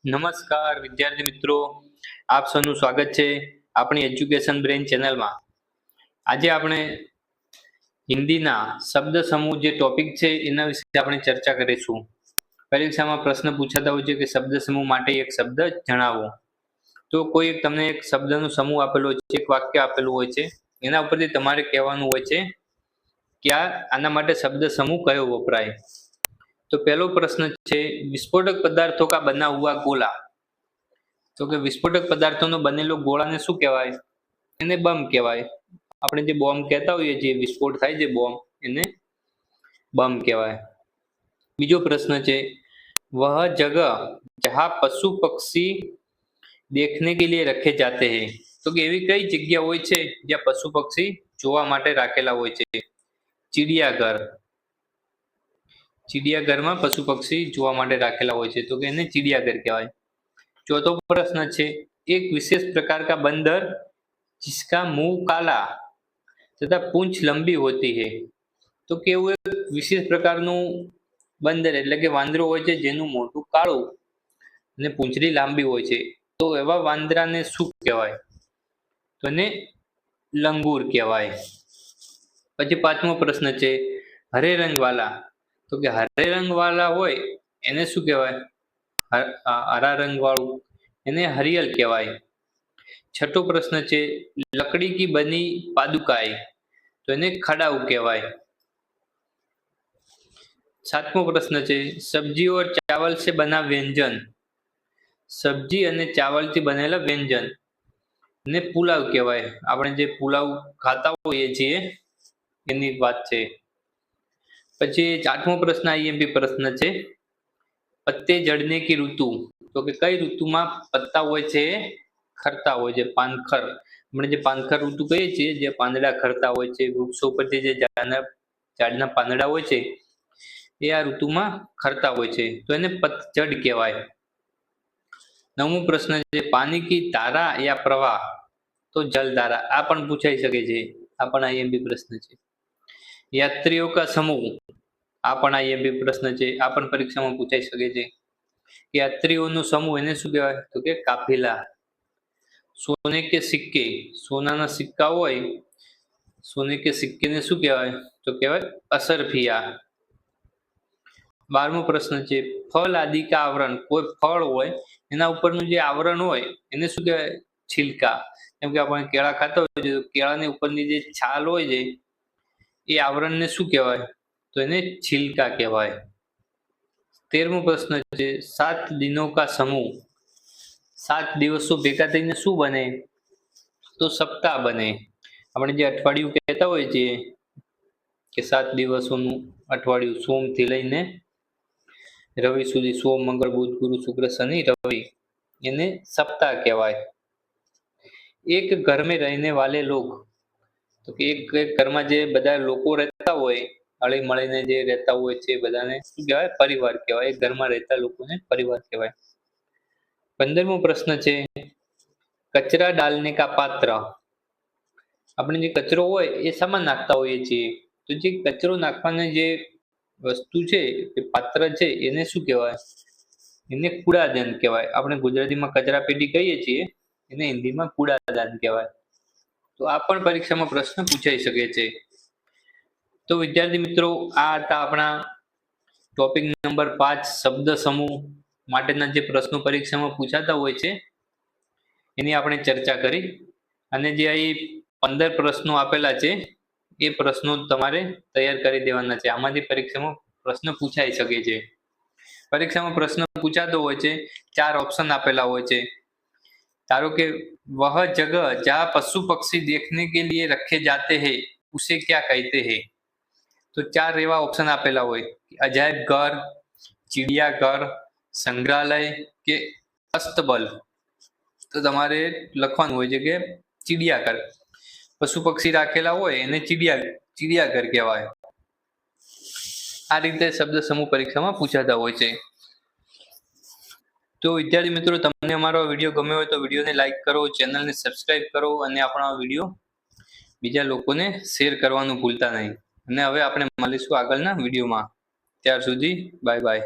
નમસ્કાર વિદ્યાર્થી મિત્રો, આપ સૌનું સ્વાગત છે આપણી એજ્યુકેશન બ્રેન ચેનલમાં। આજે આપણે હિન્દીના શબ્દ સમૂહ જે ટોપિક છે એના વિશે આપણે ચર્ચા કરીશું। પરીક્ષામાં પ્રશ્ન પૂછાતા હોય છે કે શબ્દ સમૂહ માટે એક શબ્દ જણાવો। તો કોઈ તમને એક શબ્દનો સમૂહ આપેલો હોય છે, એક વાક્ય આપેલું હોય છે, એના ઉપરથી તમારે કહેવાનું હોય છે કે આના માટે શબ્દ સમૂહ કયો વપરાય। तो पहलो प्रश्न है, विस्फोटक पदार्थों का बना हुआ गोला। तो कि विस्फोटक पदार्थों नो बनेलो गोला ने शू कहेवाय? एने बम कहेवाय। आपणे जे बॉम्ब कहता होईए छीए, विस्फोट थाय जे बॉम्ब, एने बम कहेवाय। बीजो प्रश्न है, वह जगह जहाँ पशु पक्षी देखने के लिए रखे जाते हैं। तो कि एवी कई जग्या होय छे ज्यां पशु पक्षी जोवा माटे राखेला होय छे? चिड़ियाघर। चिड़ियाघर में पशु पक्षी जोवा माटे राखेला होय छे, तो कि एने चिड़ियाघर कहेवाय। चौथो प्रश्न है, एक विशेष प्रकार का बंदर जिसका मुंह काला तथा पूंछ लंबी होती है। तो कि एवुं एक विशेष प्रकारनुं बंदर एटले के वांदरो होय छे जेनुं मोढुं काळुं अने पूंछडी लांबी होय छे, तो एवा वांदराने शुं कहेवाय? तो एने लंगूर कहेवाय। पछी पांचमो प्रश्न है, हरे रंग वाला। तो कि हरे रंग वाला होय एने शुं कहेवाय? हरा रंग वाळुं, एने हरियल कहेवाय। छठो प्रश्न है, लकड़ी की बनी पादुकाएं। तो एने खड़ाऊ कहेवाय। सातमो प्रश्न है, सब्जी और चावल से बना व्यंजन। सब्जी अने चावल थी बनेला व्यंजन ने पुलाव कहेवाय। आपणे जे पुलाव खाता होईए छीए एनी वात छे। पछी आठमो प्रश्न आईएमपी प्रश्न है, पत्ते झड़ने की ऋतु। तो कि कई ऋतु में पत्ता होय छे खरता होय छे, पानखर। हमणे जे पानखर ऋतु कहीए छीए, जे पांदड़ा खरता होय छे, वृक्षो परथी जे झाड़ना पांदड़ा होय छे ए आ ऋतु में खरता होय छे, तो एने पतझड़ कहेवाय। नवमो प्रश्न है, पानी की धारा या प्रवाह। तो जलधारा। आ पण पूछाई शके छे, आ पण आईएमपी प्रश्न छे। यात्रियों का समूह। आ पण आईएमपी प्रश्न छे, आ पण परीक्षा में पूछाई शके छे। यात्रियों समूह एने शुं कहेवाय? तो के काफिला। सोने के सिक्के। सोनाना सिक्का होय, सोने के सिक्के ने शुं कहेवाय? तो कहेवाय असरफिया। 12मो प्रश्न है, फल आदि का आवरण। कोई फल होय एना उपरनुं जे आवरण होय एने शुं कहेवाय? छिलका। केम के आपणे केळा खाता होय तो केळानी उपरनी जे छाल होय छे ए आवरण ने शुं कहेवाय? तो एने छिलका कहेवाय। 13मो प्रश्न है, 7 दिनों का समूह। 7 दिवसों भेगा थईने शुं बने? तो सप्ताह बने। आपणे जे अठवाडियुं कहेता होय छीए के 7 दिवसोनुं अठवाडियुं सोम थी लईने रवि सुधी, सोम मंगल बुध गुरु शुक्र शनि रवि, एने सप्ताह कहेवाय। एक घर में रहने वाले लोग। तो कि एक घर में जे बधा लोको रहता होय, हळी मळीने जे रहता होय छे बधाने शुं कहेवाय? परिवार कहेवाय। एक घर में रहता लोकोने परिवार कहेवाय। 15मो प्रश्न छे, कचरा डालने का पात्र। આપણે જે કચરો હોય એ સામાન નાખતા હોઈએ છીએ, તો જે કચરો નાખવાની જે વસ્તુ છે એ પાત્ર છે એને શું કહેવાય? એને કૂડાદાન કહેવાય। આપણે ગુજરાતીમાં કચરા પેટી કહીએ છીએ, એને હિન્દીમાં કૂડાદાન કહેવાય। તો આ પણ પરીક્ષામાં પ્રશ્ન પૂછાઈ શકે છે। તો વિદ્યાર્થી મિત્રો, આ હતા આપણા ટોપિક નંબર 5 શબ્દ સમૂહ માટેના જે પ્રશ્નો પરીક્ષામાં પૂછાતા હોય છે એની આપણે ચર્ચા કરી। અને જે અહીં 15 प्रश्नों आपेला छे ए प्रश्नों तमारे तैयार करी देवाना छे। आमांथी परीक्षामां प्रश्न पूछाई शके छे। परीक्षामां प्रश्न पूछातो होय छे, 4 ऑप्शन आपेला होय छे। धारो के वह जगह जहाँ पशु पक्षी देखने के लिए रखे जाते हैं उसे क्या कहते हैं? तो 4 एवा ऑप्शन आपेला होय, अजायब घर, चिड़ियाघर, संग्रहालय के अस्तबल। तो तमारे लखवानुं होय छे के चिड़ियाघर। पशु पक्षी राखेला होय एने चिड़ियाघर कहेवाय। आ रीते शब्द समूह परीक्षामां पूछाता होय छे। तो विद्यार्थी मित्रों, तमने अमारो विडियो गम्यो होय तो विडियोने लाइक करो, चेनलने सब्सक्राइब करो अने आपणो विडियो बीजा लोकोने शेर करवानुं भूलता नहीं। अने हवे आपणे मळीशुं आगळना विडियोमां। त्यार सुधी बाय बाय।